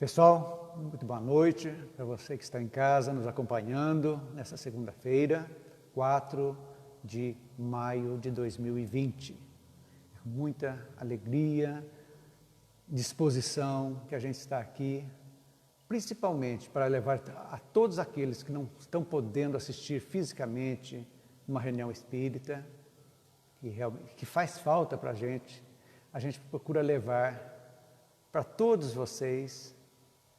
Pessoal, muito boa noite para você que está em casa nos acompanhando nessa segunda-feira, 4 de maio de 2020. Muita alegria, disposição que a gente está aqui, principalmente para levar a todos aqueles que não estão podendo assistir fisicamente uma reunião espírita, que faz falta para a gente procura levar para todos vocês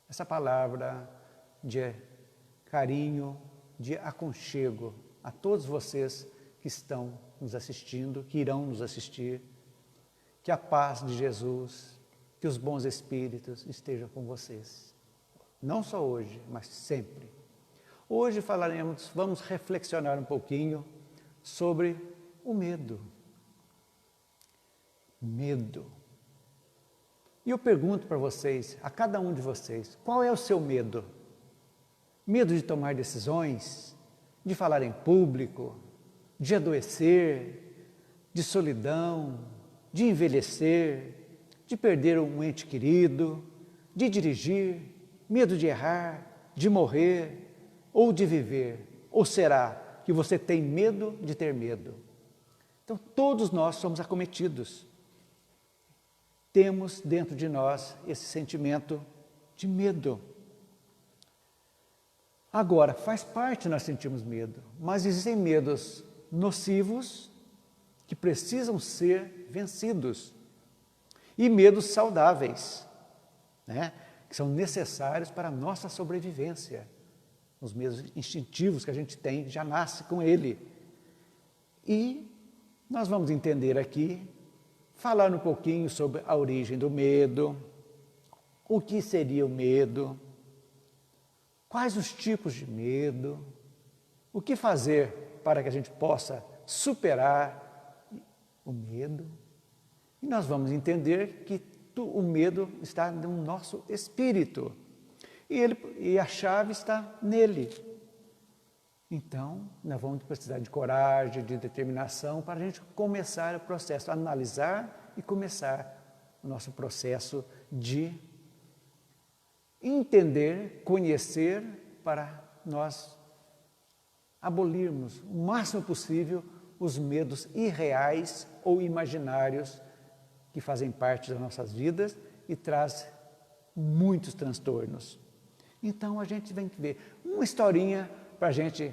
essa palavra de carinho, de aconchego a todos vocês que estão nos assistindo, que irão nos assistir. Que a paz de Jesus, que os bons espíritos estejam com vocês. Não só hoje, mas sempre. Hoje vamos reflexionar um pouquinho sobre o medo. Medo. E eu pergunto para vocês, a cada um de vocês, qual é o seu medo? Medo de tomar decisões, de falar em público, de adoecer, de solidão, de envelhecer, de perder um ente querido, de dirigir, medo de errar, de morrer ou de viver? Ou será que você tem medo de ter medo? Então, todos nós somos acometidos. Temos dentro de nós esse sentimento de medo. Agora, faz parte nós sentirmos medo, mas existem medos nocivos que precisam ser vencidos e medos saudáveis, que são necessários para a nossa sobrevivência. Os medos instintivos que a gente tem, já nasce com ele. E nós vamos entender aqui, falar um pouquinho sobre a origem do medo, o que seria o medo, quais os tipos de medo, o que fazer para que a gente possa superar o medo. E nós vamos entender que o medo está no nosso espírito e a chave está nele. Então, nós vamos precisar de coragem, de determinação para a gente começar o processo, analisar e começar o nosso processo de entender, conhecer, para nós abolirmos o máximo possível os medos irreais ou imaginários que fazem parte das nossas vidas e traz muitos transtornos. Então, a gente vem ver uma historinha para a gente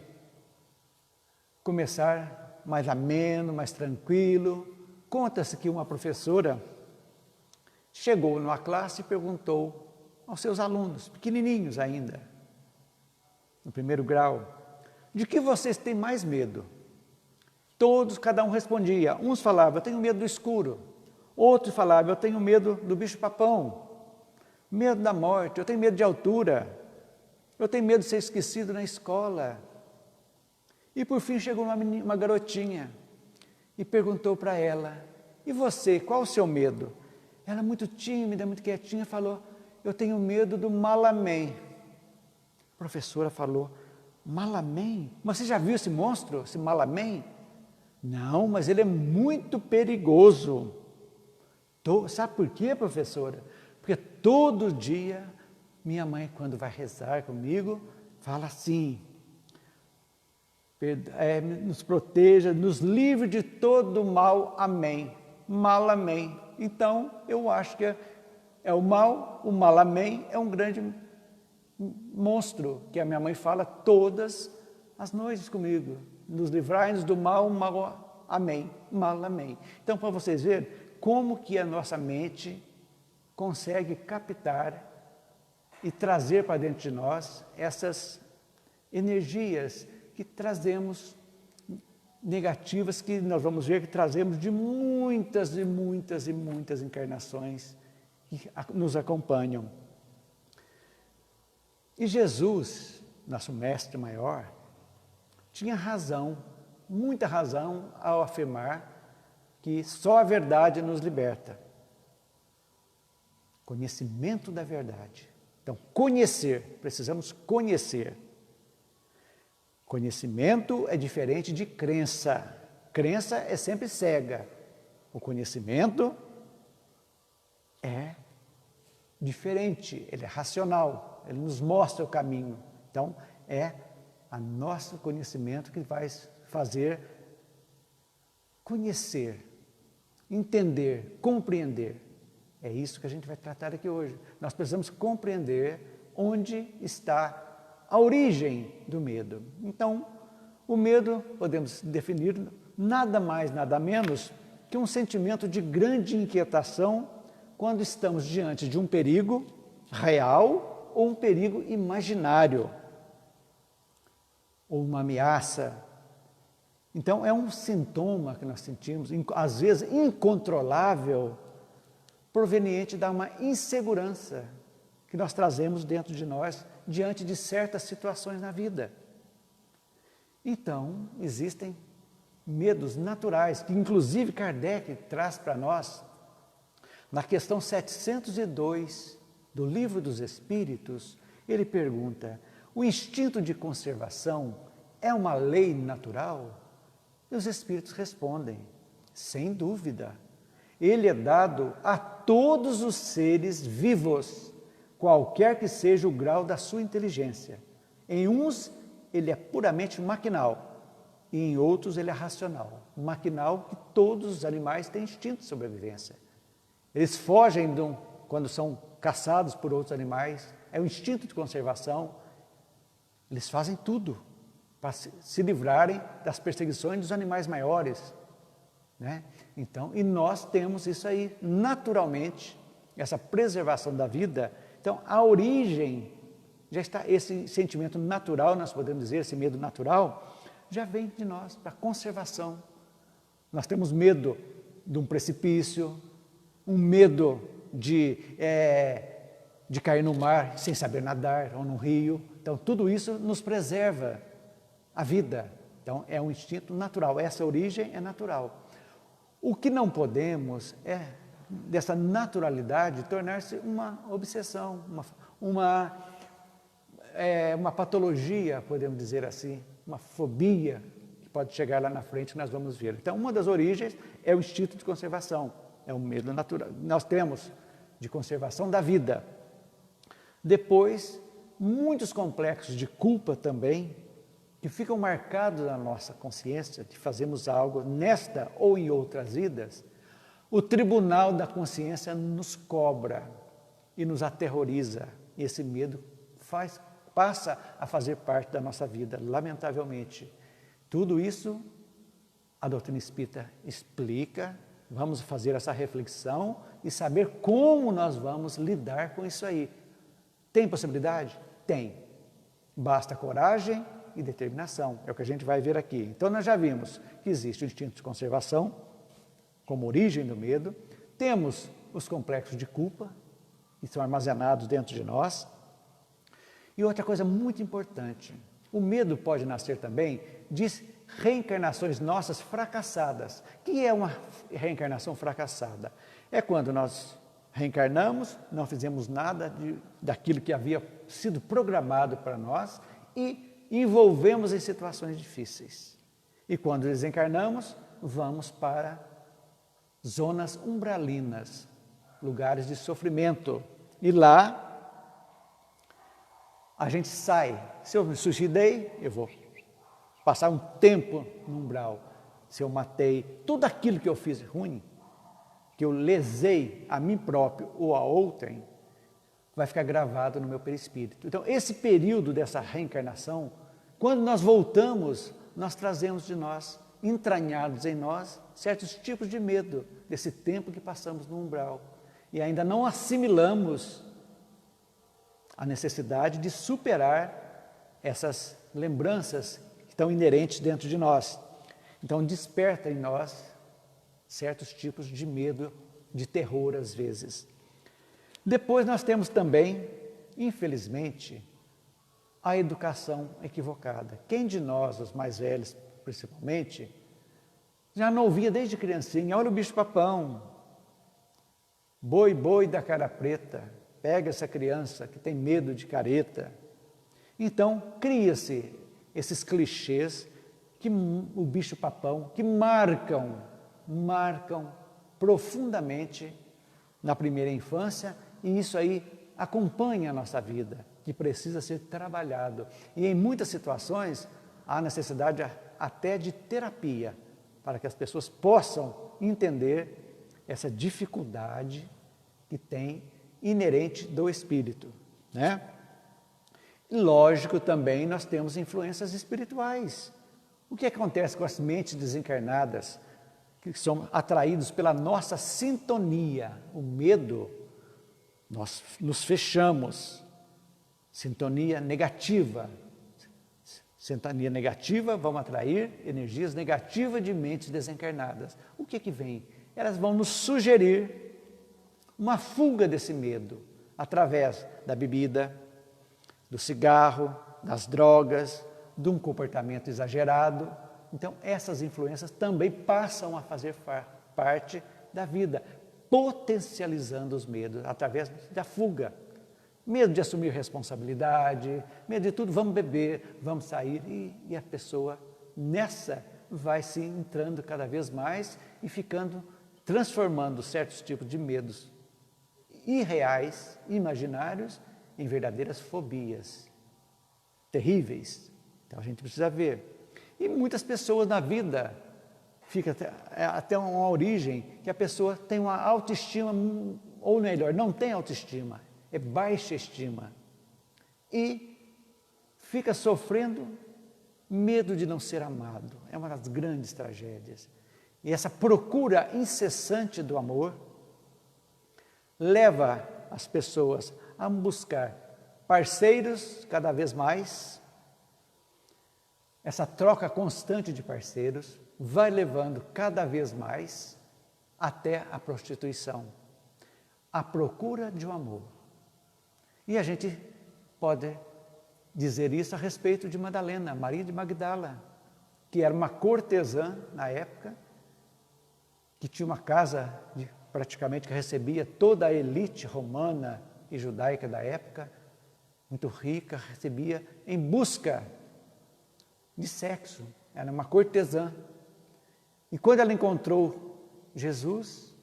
começar mais ameno, mais tranquilo. Conta-se que uma professora chegou numa classe e perguntou aos seus alunos, pequenininhos ainda, no primeiro grau, de que vocês têm mais medo? Todos, cada um respondia. Uns falavam, eu tenho medo do escuro. Outros falavam, eu tenho medo do bicho-papão, medo da morte, eu tenho medo de altura, eu tenho medo de ser esquecido na escola. E por fim chegou uma garotinha e perguntou para ela, e você, qual o seu medo? Ela, muito tímida, muito quietinha, falou, eu tenho medo do Malamém. A professora falou, Malamém? Mas você já viu esse monstro, esse Malamém? Não, mas ele é muito perigoso. Sabe por quê, professora? Porque todo dia minha mãe, quando vai rezar comigo, fala assim, nos proteja, nos livre de todo mal, amém. Malamém. Então, eu acho que é o mal, o Malamém é um grande monstro, que a minha mãe fala todas as noites comigo. Nos livrai-nos do mal, amém. Malamém. Então, para vocês verem como que a nossa mente consegue captar e trazer para dentro de nós essas energias que trazemos negativas, que nós vamos ver que trazemos de muitas e muitas e muitas encarnações que nos acompanham. E Jesus, nosso mestre maior, tinha razão, muita razão ao afirmar que só a verdade nos liberta. Conhecimento da verdade. Então, conhecer, precisamos conhecer. Conhecimento é diferente de crença. Crença é sempre cega. O conhecimento é diferente, ele é racional, ele nos mostra o caminho. Então, é o nosso conhecimento que vai fazer conhecer, entender, compreender. É isso que a gente vai tratar aqui hoje. Nós precisamos compreender onde está a origem do medo. Então, o medo, podemos definir nada mais, nada menos que um sentimento de grande inquietação quando estamos diante de um perigo real ou um perigo imaginário, ou uma ameaça. Então, é um sintoma que nós sentimos, às vezes incontrolável, proveniente de uma insegurança que nós trazemos dentro de nós diante de certas situações na vida. Então, existem medos naturais, que inclusive Kardec traz para nós, na questão 702 do Livro dos Espíritos, ele pergunta: o instinto de conservação é uma lei natural? E os Espíritos respondem: sem dúvida. Ele é dado a todos os seres vivos, qualquer que seja o grau da sua inteligência. Em uns, ele é puramente maquinal, e em outros ele é racional. Maquinal, que todos os animais têm instinto de sobrevivência. Eles fogem quando são caçados por outros animais, é o instinto de conservação. Eles fazem tudo para se livrarem das perseguições dos animais maiores, né? Então, e nós temos isso aí naturalmente, essa preservação da vida. Então, a origem já está, esse sentimento natural, nós podemos dizer, esse medo natural, já vem de nós, para a conservação. Nós temos medo de um precipício, um medo de cair no mar sem saber nadar, ou no rio. Então, tudo isso nos preserva a vida. Então, é um instinto natural, essa origem é natural. O que não podemos é, dessa naturalidade, tornar-se uma obsessão, uma patologia, podemos dizer assim, uma fobia, que pode chegar lá na frente, nós vamos ver. Então, uma das origens é o instinto de conservação, é o medo natural. Nós temos de conservação da vida. Depois, muitos complexos de culpa também, que ficam marcados na nossa consciência, que fazemos algo nesta ou em outras vidas. O tribunal da consciência nos cobra e nos aterroriza. E esse medo passa a fazer parte da nossa vida, lamentavelmente. Tudo isso a doutrina espírita explica. Vamos fazer essa reflexão e saber como nós vamos lidar com isso aí. Tem possibilidade? Tem. Basta coragem e determinação, é o que a gente vai ver aqui. Então, nós já vimos que existe o instinto de conservação, como origem do medo. Temos os complexos de culpa, que são armazenados dentro de nós. E outra coisa muito importante, o medo pode nascer também de reencarnações nossas fracassadas. O que é uma reencarnação fracassada? É quando nós reencarnamos, não fizemos nada daquilo que havia sido programado para nós e envolvemos em situações difíceis. E quando desencarnamos, vamos para zonas umbralinas, lugares de sofrimento. E lá, a gente sai. Se eu me suicidei, eu vou passar um tempo no umbral. Se eu matei, tudo aquilo que eu fiz ruim, que eu lesei a mim próprio ou a outrem, vai ficar gravado no meu perispírito. Então, esse período dessa reencarnação, quando nós voltamos, nós trazemos de nós, entranhados em nós, certos tipos de medo desse tempo que passamos no umbral. E ainda não assimilamos a necessidade de superar essas lembranças que estão inerentes dentro de nós. Então, desperta em nós certos tipos de medo, de terror às vezes. Depois nós temos também, infelizmente, a educação equivocada. Quem de nós, os mais velhos principalmente, já não ouvia desde criancinha: olha o bicho-papão, boi, boi da cara preta, pega essa criança que tem medo de careta. Então, cria-se esses clichês, que o bicho-papão, que marcam profundamente na primeira infância E isso aí acompanha a nossa vida, que precisa ser trabalhado. E em muitas situações, há necessidade até de terapia, para que as pessoas possam entender essa dificuldade que tem inerente do espírito, né? Lógico, também nós temos influências espirituais. O que acontece com as mentes desencarnadas, que são atraídos pela nossa sintonia? O medo, nós nos fechamos. Sintonia negativa. Sintonia negativa, vamos atrair energias negativas de mentes desencarnadas. O que vem? Elas vão nos sugerir uma fuga desse medo, através da bebida, do cigarro, das drogas, de um comportamento exagerado. Então, essas influências também passam a fazer parte da vida, potencializando os medos, através da fuga. Medo de assumir responsabilidade, medo de tudo, vamos beber, vamos sair, e a pessoa nessa vai se entrando cada vez mais e transformando certos tipos de medos irreais, imaginários, em verdadeiras fobias terríveis. Então a gente precisa ver. E muitas pessoas na vida, fica até uma origem, que a pessoa tem uma autoestima, ou melhor, não tem autoestima, é baixa estima. E fica sofrendo medo de não ser amado. É uma das grandes tragédias. E essa procura incessante do amor leva as pessoas a buscar parceiros cada vez mais. Essa troca constante de parceiros vai levando cada vez mais até a prostituição, a procura de um amor. E a gente pode dizer isso a respeito de Madalena, Maria de Magdala, que era uma cortesã na época, que tinha uma casa praticamente que recebia toda a elite romana e judaica da época, muito rica, recebia em busca de sexo. Era uma cortesã. E quando ela encontrou Jesus,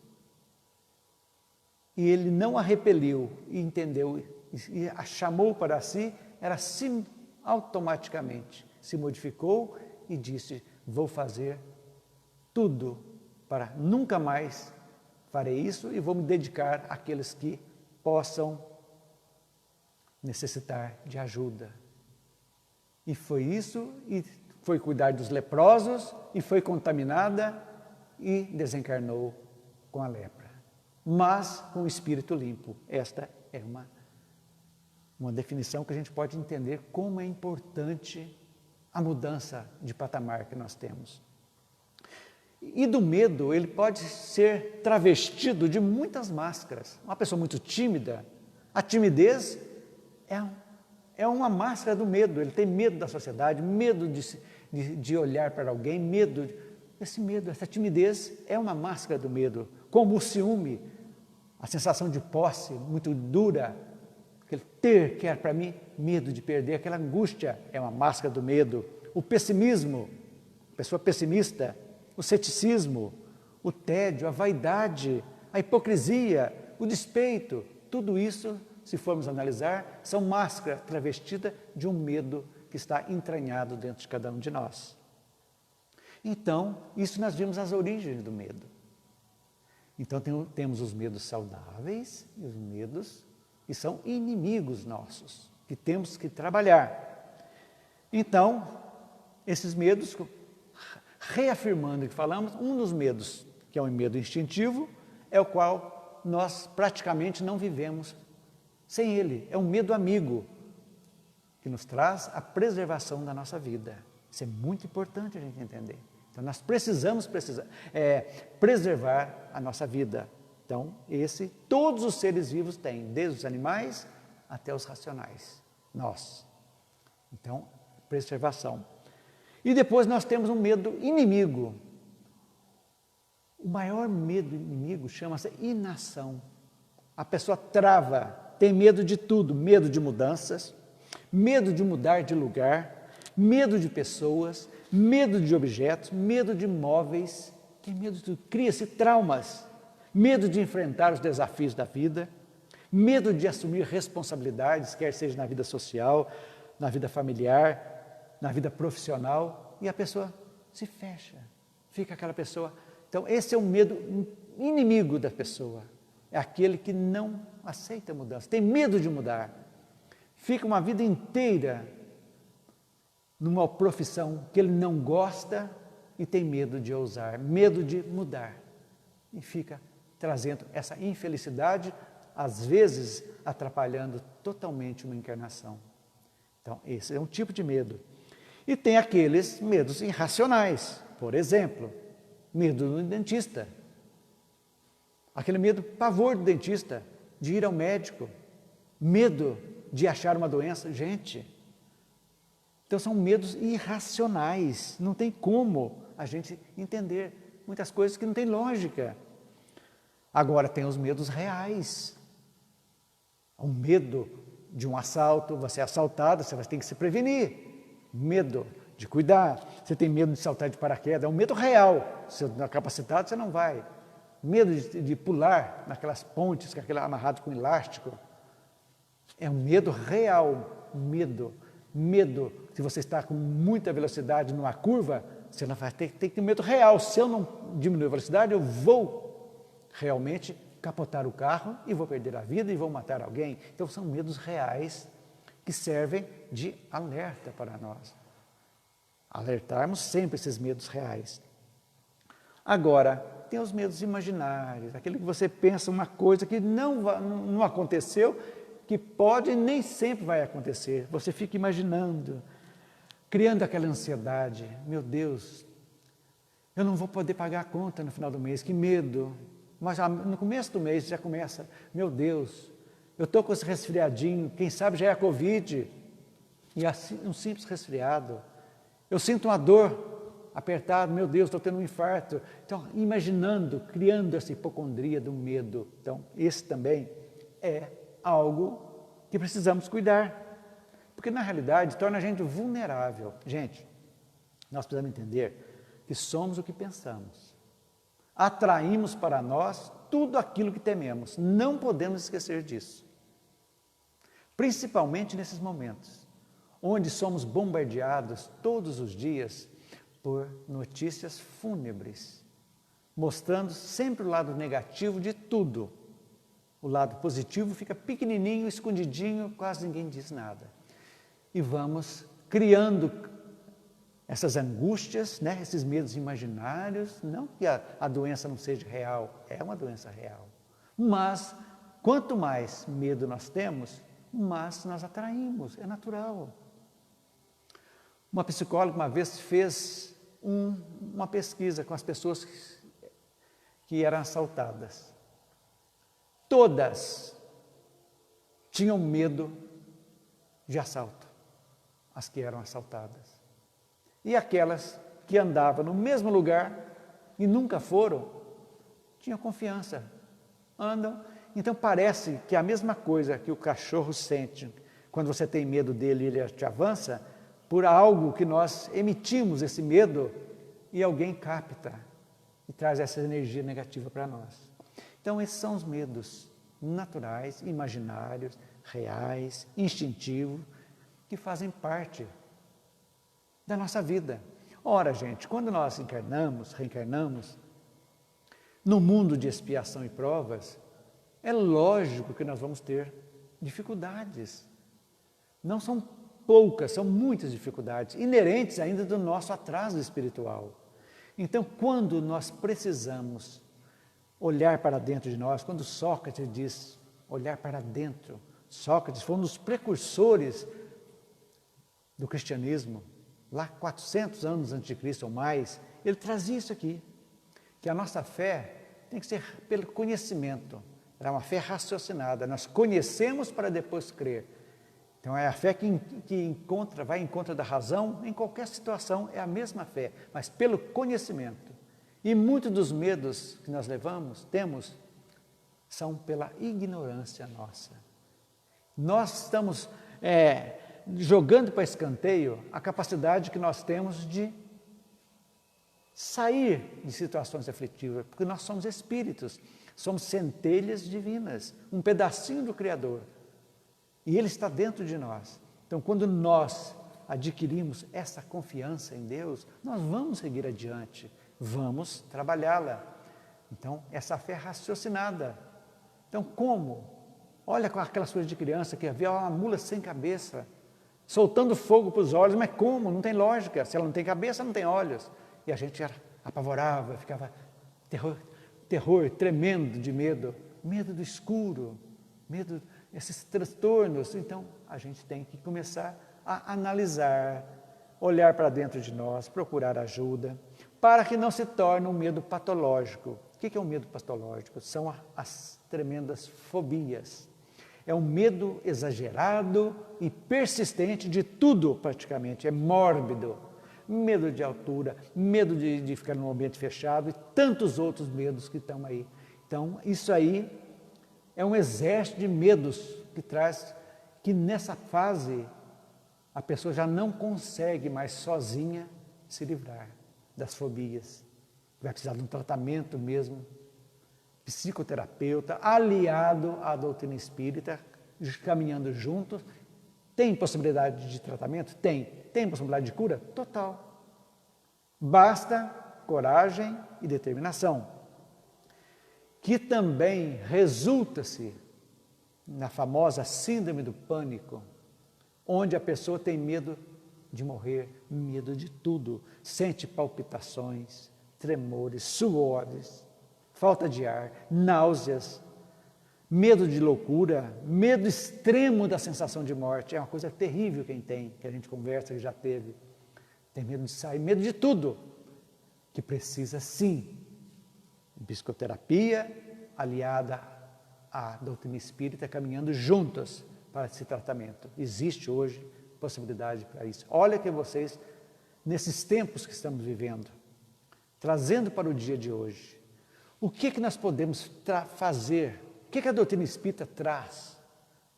e ele não a repeliu, e entendeu, e a chamou para si, ela automaticamente se modificou e disse: vou fazer tudo para nunca mais farei isso, e vou me dedicar àqueles que possam necessitar de ajuda. E foi isso, e foi cuidar dos leprosos, e foi contaminada, e desencarnou com a lepra. Mas com o espírito limpo. Esta é uma definição que a gente pode entender como é importante a mudança de patamar que nós temos. E do medo, ele pode ser travestido de muitas máscaras. Uma pessoa muito tímida, a timidez é uma máscara do medo. Ele tem medo da sociedade, medo de olhar para alguém, esse medo, essa timidez é uma máscara do medo. Como o ciúme, a sensação de posse muito dura, aquele ter que é para mim, medo de perder, aquela angústia é uma máscara do medo. O pessimismo, pessoa pessimista, o ceticismo, o tédio, a vaidade, a hipocrisia, o despeito, tudo isso, se formos analisar, são máscaras travestidas de um medo que está entranhado dentro de cada um de nós. Então, isso nós vimos as origens do medo. Então, temos os medos saudáveis e os medos que são inimigos nossos, que temos que trabalhar. Então, esses medos, reafirmando o que falamos, um dos medos, que é um medo instintivo, é o qual nós praticamente não vivemos sem ele. É um medo amigo, que nos traz a preservação da nossa vida. Isso é muito importante a gente entender. Então, nós precisamos preservar a nossa vida. Então, todos os seres vivos têm, desde os animais até os racionais, nós. Então, preservação. E depois nós temos um medo inimigo. O maior medo inimigo chama-se inação. A pessoa trava, tem medo de tudo, medo de mudanças, medo de mudar de lugar, medo de pessoas, medo de objetos, medo de móveis, tem medo de tudo, cria-se traumas, medo de enfrentar os desafios da vida, medo de assumir responsabilidades, quer seja na vida social, na vida familiar, na vida profissional, e a pessoa se fecha, fica aquela pessoa. Então, esse é o medo inimigo da pessoa, é aquele que não aceita a mudança, tem medo de mudar, fica uma vida inteira numa profissão que ele não gosta e tem medo de ousar, medo de mudar, e fica trazendo essa infelicidade, às vezes atrapalhando totalmente uma encarnação. Então, esse é um tipo de medo. E tem aqueles medos irracionais, por exemplo, medo do dentista, aquele medo, pavor do dentista, de ir ao médico, medo de achar uma doença, gente. Então são medos irracionais, não tem como a gente entender muitas coisas que não tem lógica. Agora tem os medos reais, o medo de um assalto, você é assaltado, você vai ter que se prevenir, medo de cuidar, você tem medo de saltar de paraquedas, é um medo real, se não é capacitado você não vai, medo de pular naquelas pontes, que é aquele amarrado com elástico, é um medo real, medo, se você está com muita velocidade numa curva, você não vai ter que ter medo real, se eu não diminuir a velocidade, eu vou realmente capotar o carro e vou perder a vida e vou matar alguém. Então são medos reais que servem de alerta para nós. Alertarmos sempre esses medos reais. Agora, tem os medos imaginários, aquele que você pensa uma coisa que não aconteceu, que pode e nem sempre vai acontecer. Você fica imaginando, criando aquela ansiedade. Meu Deus, eu não vou poder pagar a conta no final do mês, que medo. Mas no começo do mês já começa, meu Deus, eu estou com esse resfriadinho, quem sabe já é a Covid, e assim, um simples resfriado. Eu sinto uma dor apertada, meu Deus, estou tendo um infarto. Então, imaginando, criando essa hipocondria do medo. Então, esse também é algo que precisamos cuidar, porque na realidade torna a gente vulnerável. Gente, nós precisamos entender que somos o que pensamos. Atraímos para nós tudo aquilo que tememos. Não podemos esquecer disso. Principalmente nesses momentos, onde somos bombardeados todos os dias por notícias fúnebres, mostrando sempre o lado negativo de tudo. O lado positivo fica pequenininho, escondidinho, quase ninguém diz nada. E vamos criando essas angústias, né, esses medos imaginários, não que a doença não seja real, é uma doença real. Mas, quanto mais medo nós temos, mais nós atraímos, é natural. Uma psicóloga uma vez fez uma pesquisa com as pessoas que eram assaltadas. Todas tinham medo de assalto, as que eram assaltadas. E aquelas que andavam no mesmo lugar e nunca foram, tinham confiança, andam. Então parece que a mesma coisa que o cachorro sente quando você tem medo dele e ele te avança, por algo que nós emitimos esse medo e alguém capta e traz essa energia negativa para nós. Então esses são os medos naturais, imaginários, reais, instintivos, que fazem parte da nossa vida. Ora, gente, quando nós reencarnamos, no mundo de expiação e provas, é lógico que nós vamos ter dificuldades. Não são poucas, são muitas dificuldades, inerentes ainda do nosso atraso espiritual. Então, quando nós precisamos olhar para dentro de nós, quando Sócrates diz olhar para dentro, Sócrates foi um dos precursores do cristianismo, lá 400 anos antes de Cristo ou mais, ele trazia isso aqui, que a nossa fé tem que ser pelo conhecimento, é uma fé raciocinada, nós conhecemos para depois crer. Então é a fé que vai em contra da razão, em qualquer situação é a mesma fé, mas pelo conhecimento. E muitos dos medos que nós temos, são pela ignorância nossa. Nós estamos jogando para escanteio a capacidade que nós temos de sair de situações aflitivas, porque nós somos espíritos. Somos centelhas divinas, um pedacinho do Criador. E Ele está dentro de nós. Então, quando nós adquirimos essa confiança em Deus, nós vamos seguir adiante, vamos trabalhá-la. Então, essa fé raciocinada. Então, como? Olha com aquelas coisas de criança que havia uma mula sem cabeça, soltando fogo para os olhos, mas como? Não tem lógica. Se ela não tem cabeça, não tem olhos. E a gente apavorava, ficava terror tremendo de medo, medo do escuro, medo desses transtornos. Então, a gente tem que começar a analisar, olhar para dentro de nós, procurar ajuda, para que não se torne um medo patológico. O que é um medo patológico? São as tremendas fobias. É um medo exagerado e persistente de tudo praticamente, é mórbido. Medo de altura, medo de ficar num ambiente fechado e tantos outros medos que estão aí. Então, isso aí é um exército de medos que traz, que nessa fase a pessoa já não consegue mais sozinha se livrar das fobias. Vai precisar de um tratamento mesmo, psicoterapeuta, aliado à doutrina espírita, caminhando juntos. Tem possibilidade de tratamento? Tem. Tem possibilidade de cura? Total. Basta coragem e determinação, que também resulta-se na famosa síndrome do pânico, onde a pessoa tem medo de morrer, medo de tudo, sente palpitações, tremores, suores, falta de ar, náuseas, medo de loucura, medo extremo da sensação de morte. É uma coisa terrível quem tem, que a gente conversa, que já teve. Tem medo de sair, medo de tudo, que precisa sim de psicoterapia aliada à doutrina espírita, caminhando juntas para esse tratamento. Existe hoje possibilidade para isso. Olha que vocês, nesses tempos que estamos vivendo, trazendo para o dia de hoje, o que nós podemos fazer? O que a doutrina espírita traz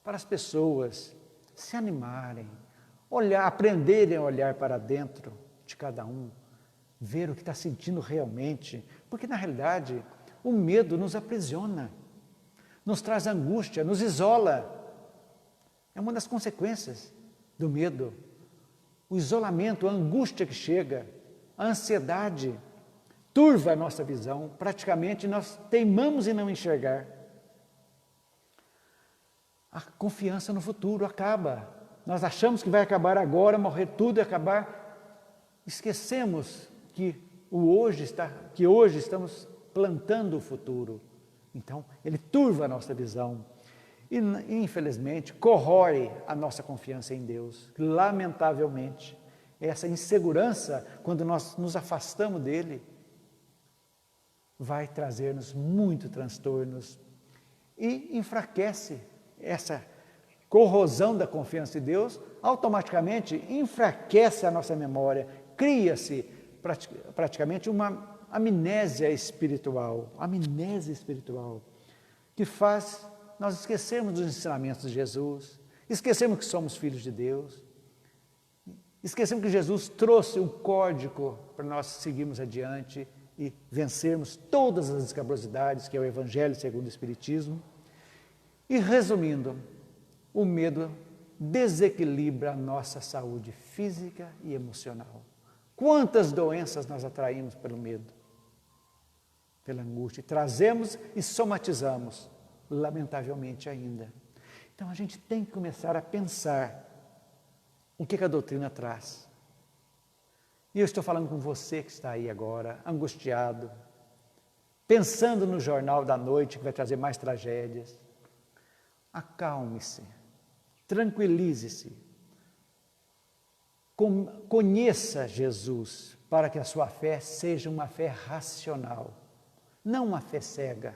para as pessoas se animarem, olhar, aprenderem a olhar para dentro de cada um, ver o que está sentindo realmente, porque na realidade o medo nos aprisiona, nos traz angústia, nos isola. É uma das consequências do medo, o isolamento, a angústia que chega, a ansiedade, turva a nossa visão, praticamente nós teimamos em não enxergar. A confiança no futuro acaba. Nós achamos que vai acabar agora, morrer tudo e acabar. Esquecemos que hoje estamos plantando o futuro. Então, ele turva a nossa visão. E, infelizmente, corrói a nossa confiança em Deus. Lamentavelmente, essa insegurança, quando nós nos afastamos dele, vai trazer-nos muito transtornos e enfraquece essa corrosão da confiança em Deus, automaticamente enfraquece a nossa memória, cria-se praticamente uma amnésia espiritual, que faz nós esquecermos dos ensinamentos de Jesus, esquecemos que somos filhos de Deus, esquecemos que Jesus trouxe um código para nós seguirmos adiante e vencermos todas as escabrosidades que é o Evangelho segundo o Espiritismo. E resumindo, o medo desequilibra a nossa saúde física e emocional. Quantas doenças nós atraímos pelo medo, pela angústia, trazemos e somatizamos, lamentavelmente ainda. Então a gente tem que começar a pensar o que a doutrina traz. E eu estou falando com você que está aí agora, angustiado, pensando no jornal da noite que vai trazer mais tragédias. Acalme-se, tranquilize-se, conheça Jesus para que a sua fé seja uma fé racional, não uma fé cega.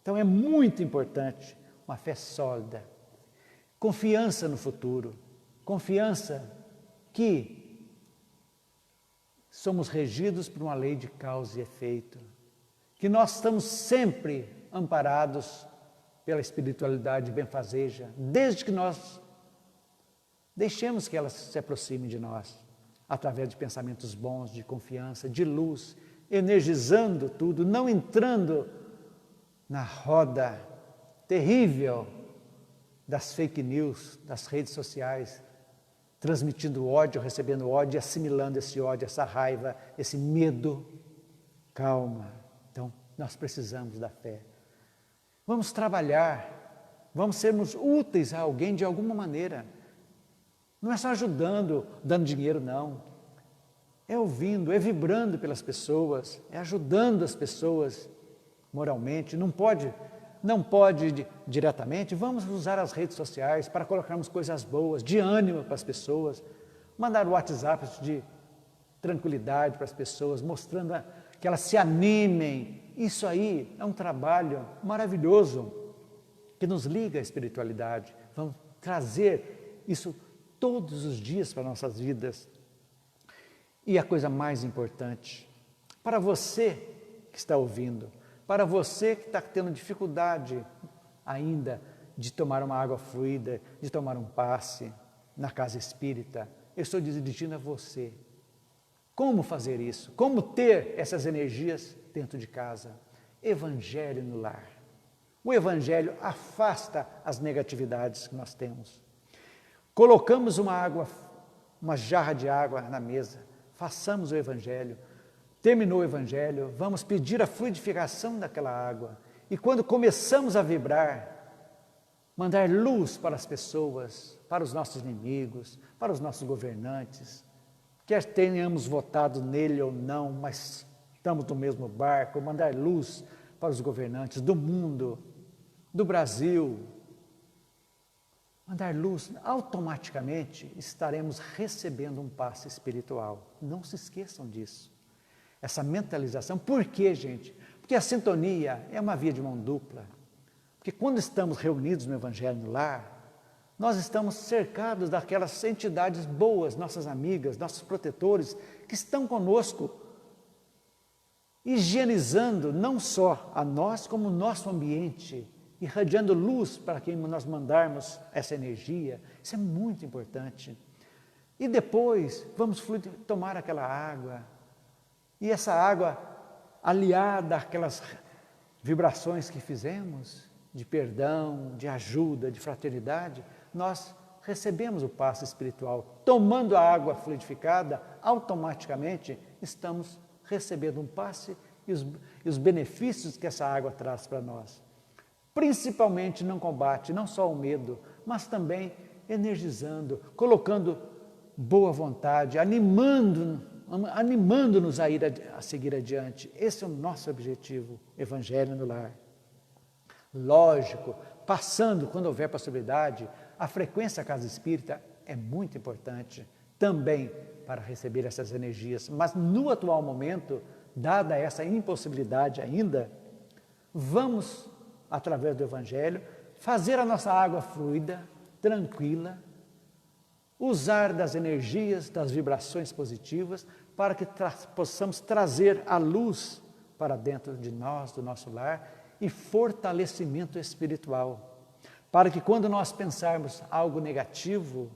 Então é muito importante uma fé sólida, confiança no futuro, confiança que somos regidos por uma lei de causa e efeito, que nós estamos sempre amparados pela espiritualidade benfazeja, desde que nós deixemos que ela se aproxime de nós, através de pensamentos bons, de confiança, de luz, energizando tudo, não entrando na roda terrível das fake news, das redes sociais, transmitindo ódio, recebendo ódio e assimilando esse ódio, essa raiva, esse medo. Calma. Então, nós precisamos da fé. Vamos trabalhar, vamos sermos úteis a alguém de alguma maneira. Não é só ajudando, dando dinheiro, não. É ouvindo, é vibrando pelas pessoas, é ajudando as pessoas moralmente. Não pode diretamente. Vamos usar as redes sociais para colocarmos coisas boas, de ânimo para as pessoas. Mandar WhatsApp de tranquilidade para as pessoas, mostrando que elas se animem. Isso aí é um trabalho maravilhoso que nos liga à espiritualidade. Vamos trazer isso todos os dias para nossas vidas. E a coisa mais importante, para você que está ouvindo, para você que está tendo dificuldade ainda de tomar uma água fluida, de tomar um passe na casa espírita, eu estou dirigindo a você. Como fazer isso? Como ter essas energias dentro de casa? Evangelho no lar. O Evangelho afasta as negatividades que nós temos. Colocamos uma jarra de água na mesa, façamos o Evangelho. Terminou o Evangelho, vamos pedir a fluidificação daquela água. E quando começamos a vibrar, mandar luz para as pessoas, para os nossos inimigos, para os nossos governantes, quer tenhamos votado nele ou não, mas estamos no mesmo barco, mandar luz para os governantes do mundo, do Brasil, mandar luz, automaticamente estaremos recebendo um passe espiritual. Não se esqueçam disso. Essa mentalização, por quê, gente? Porque a sintonia é uma via de mão dupla. Porque quando estamos reunidos no Evangelho no lar, nós estamos cercados daquelas entidades boas, nossas amigas, nossos protetores, que estão conosco, higienizando não só a nós, como o nosso ambiente, irradiando luz para quem nós mandarmos essa energia. Isso é muito importante. E depois, vamos tomar aquela água, e essa água, aliada àquelas vibrações que fizemos, de perdão, de ajuda, de fraternidade, nós recebemos o passe espiritual. Tomando a água fluidificada, automaticamente estamos recebendo um passe e os benefícios que essa água traz para nós. Principalmente não combate, não só o medo, mas também energizando, colocando boa vontade, animando-nos a seguir adiante. Esse é o nosso objetivo, Evangelho no lar. Lógico, passando, quando houver possibilidade, a frequência à casa espírita é muito importante também para receber essas energias, mas no atual momento, dada essa impossibilidade ainda, vamos, através do Evangelho, fazer a nossa água fluida, tranquila, usar das energias, das vibrações positivas, para que possamos trazer a luz para dentro de nós, do nosso lar, e fortalecimento espiritual, para que quando nós pensarmos algo negativo,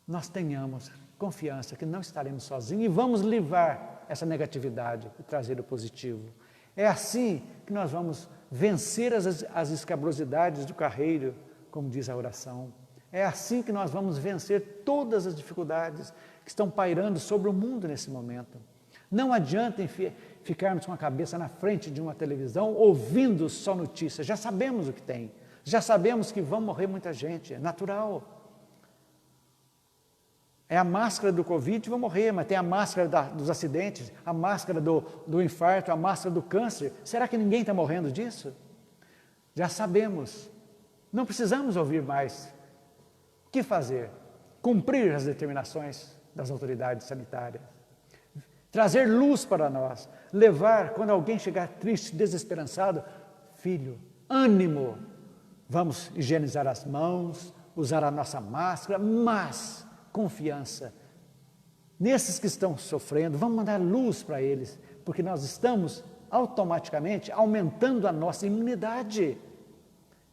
nós tenhamos confiança que não estaremos sozinhos e vamos livrar essa negatividade e trazer o positivo. É assim que nós vamos vencer as escabrosidades do carreiro, como diz a oração. É assim que nós vamos vencer todas as dificuldades que estão pairando sobre o mundo nesse momento. Não adianta ficarmos com a cabeça na frente de uma televisão ouvindo só notícias. Já sabemos o que tem. Já sabemos que vão morrer muita gente. É natural. É a máscara do Covid, vão morrer, mas tem a máscara dos acidentes, a máscara do infarto, a máscara do câncer. Será que ninguém está morrendo disso? Já sabemos. Não precisamos ouvir mais. O que fazer? Cumprir as determinações das autoridades sanitárias. Trazer luz para nós. Levar, quando alguém chegar triste, desesperançado, filho, ânimo. Vamos higienizar as mãos, usar a nossa máscara, mas confiança. Nesses que estão sofrendo, vamos mandar luz para eles, porque nós estamos automaticamente aumentando a nossa imunidade.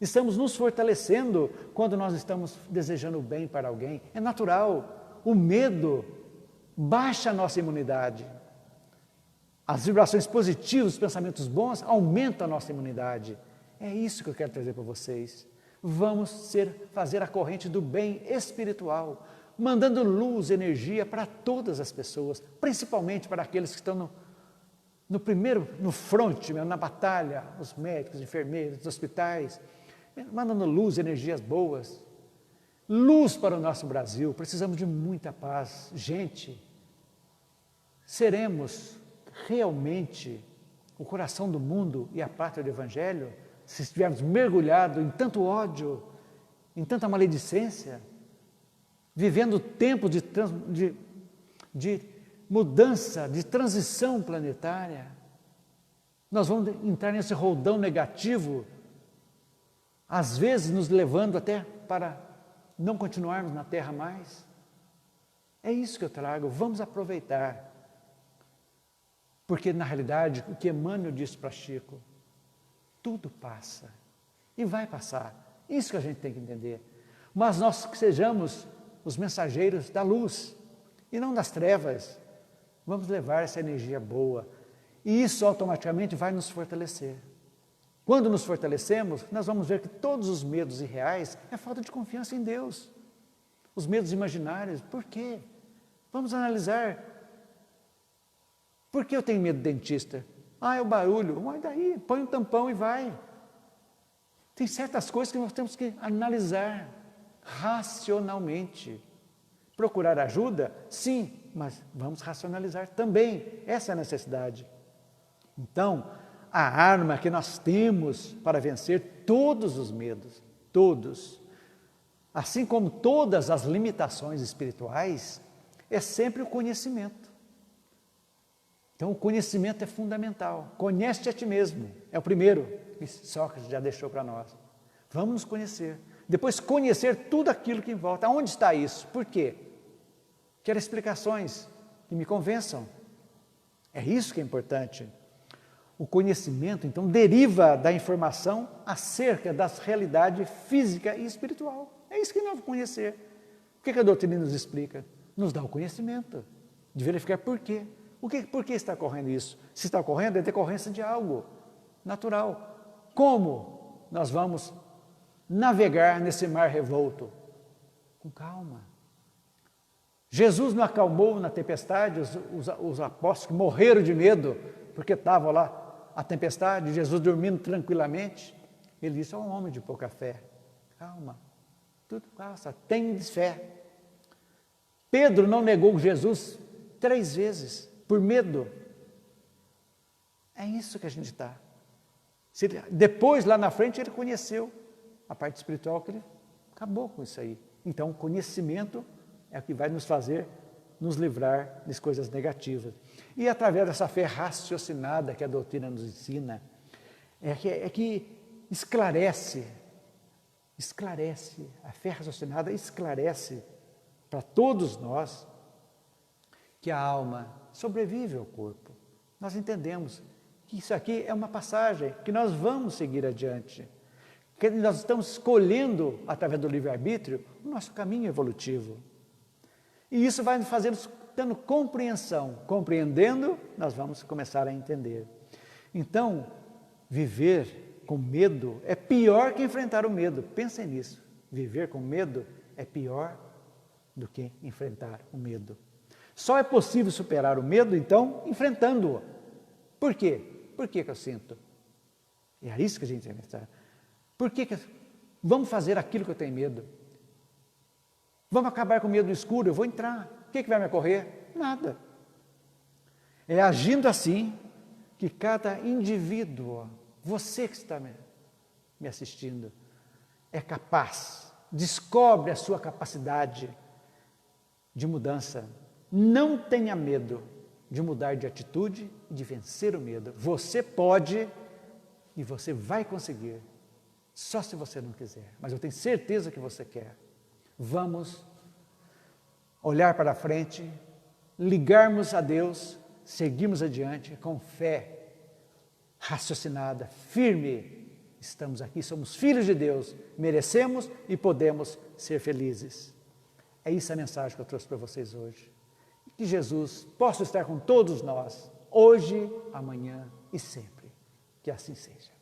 Estamos nos fortalecendo quando nós estamos desejando o bem para alguém. É natural. O medo baixa a nossa imunidade. As vibrações positivas, os pensamentos bons, aumentam a nossa imunidade. É isso que eu quero trazer para vocês. Vamos fazer a corrente do bem espiritual, mandando luz, energia para todas as pessoas, principalmente para aqueles que estão no front, na batalha, os médicos, enfermeiros, os hospitais, mandando luz, energias boas. Luz para o nosso Brasil, precisamos de muita paz. Gente, seremos realmente o coração do mundo e a pátria do Evangelho se estivermos mergulhados em tanto ódio, em tanta maledicência, vivendo tempo de mudança, de transição planetária? Nós vamos entrar nesse roldão negativo, às vezes nos levando até para não continuarmos na Terra mais. É isso que eu trago, vamos aproveitar. Porque, na realidade, o que Emmanuel disse para Chico, tudo passa e vai passar. Isso que a gente tem que entender. Mas nós que sejamos os mensageiros da luz e não das trevas, vamos levar essa energia boa. E isso automaticamente vai nos fortalecer. Quando nos fortalecemos, nós vamos ver que todos os medos irreais é falta de confiança em Deus. Os medos imaginários, por quê? Vamos analisar. Por que eu tenho medo do dentista? É o barulho. Mas daí, põe um tampão e vai. Tem certas coisas que nós temos que analisar racionalmente. Procurar ajuda? Sim, mas vamos racionalizar também. Essa é a necessidade. Então, a arma que nós temos para vencer todos os medos, todos, assim como todas as limitações espirituais, é sempre o conhecimento. Então, o conhecimento é fundamental. Conhece-te a ti mesmo, é o primeiro que Sócrates já deixou para nós. Vamos nos conhecer. Depois, conhecer tudo aquilo que em volta. Aonde está isso? Por quê? Quero explicações que me convençam. É isso que é importante. O conhecimento, então, deriva da informação acerca das realidades física e espiritual. É isso que nós vamos conhecer. O que a doutrina nos explica? Nos dá o conhecimento de verificar por quê. Por que está ocorrendo isso? Se está ocorrendo, é decorrência de algo natural. Como nós vamos navegar nesse mar revolto? Com calma. Jesus não acalmou na tempestade os apóstolos que morreram de medo, porque estavam lá a tempestade, Jesus dormindo tranquilamente. Ele disse: um homem de pouca fé. Calma, tudo passa, tem fé. Pedro não negou Jesus 3 vezes, por medo. É isso que a gente está. Depois, lá na frente, ele conheceu a parte espiritual, que ele acabou com isso aí. Então, o conhecimento é o que vai nos fazer nos livrar das coisas negativas. E através dessa fé raciocinada que a doutrina nos ensina, é que esclarece, a fé raciocinada esclarece para todos nós que a alma sobrevive ao corpo. Nós entendemos que isso aqui é uma passagem, que nós vamos seguir adiante, que nós estamos escolhendo, através do livre-arbítrio, o nosso caminho evolutivo. E isso vai nos fazer tendo compreensão. Compreendendo, nós vamos começar a entender. Então, viver com medo é pior que enfrentar o medo. Pensem nisso. Viver com medo é pior do que enfrentar o medo. Só é possível superar o medo, então, enfrentando-o. Por quê? Por que eu sinto? É isso que a gente tem que pensar. Por que vamos fazer aquilo que eu tenho medo? Vamos acabar com o medo no escuro? Eu vou entrar. O que vai me ocorrer? Nada. É agindo assim que cada indivíduo, você que está me assistindo, é capaz, descobre a sua capacidade de mudança. Não tenha medo de mudar de atitude e de vencer o medo. Você pode e você vai conseguir, só se você não quiser. Mas eu tenho certeza que você quer. Vamos olhar para frente, ligarmos a Deus, seguirmos adiante com fé raciocinada, firme. Estamos aqui, somos filhos de Deus, merecemos e podemos ser felizes. É isso a mensagem que eu trouxe para vocês hoje. Que Jesus possa estar com todos nós, hoje, amanhã e sempre. Que assim seja.